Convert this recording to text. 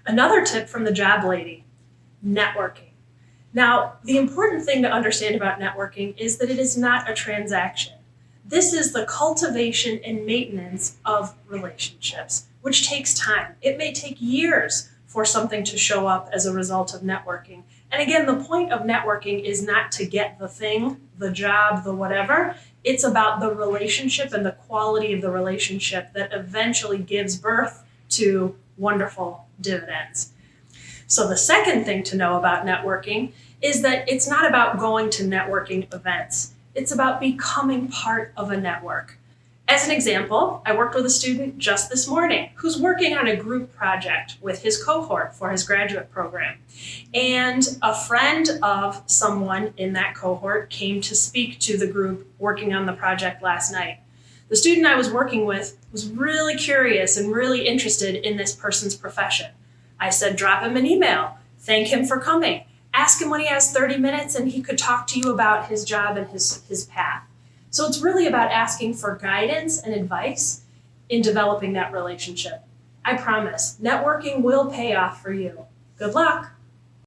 Another tip from the job lady, networking. Now, the important thing to understand about networking is that it is not a transaction. This is the cultivation and maintenance of relationships, which takes time. It may take years for something to show up as a result of networking. And again, the point of networking is not to get the thing, the job, the whatever. It's about the relationship and the quality of the relationship that eventually gives birth to wonderful dividends. So the second thing to know about networking is that it's not about going to networking events. It's about becoming part of a network. As an example, I worked with a student just this morning who's working on a group project with his cohort for his graduate program. And a friend of someone in that cohort came to speak to the group working on the project last night. The student I was working with was really curious and really interested in this person's profession. I said, drop him an email, thank him for coming, ask him when he has 30 minutes and he could talk to you about his job and his path. So it's really about asking for guidance and advice in developing that relationship. I promise, networking will pay off for you. Good luck.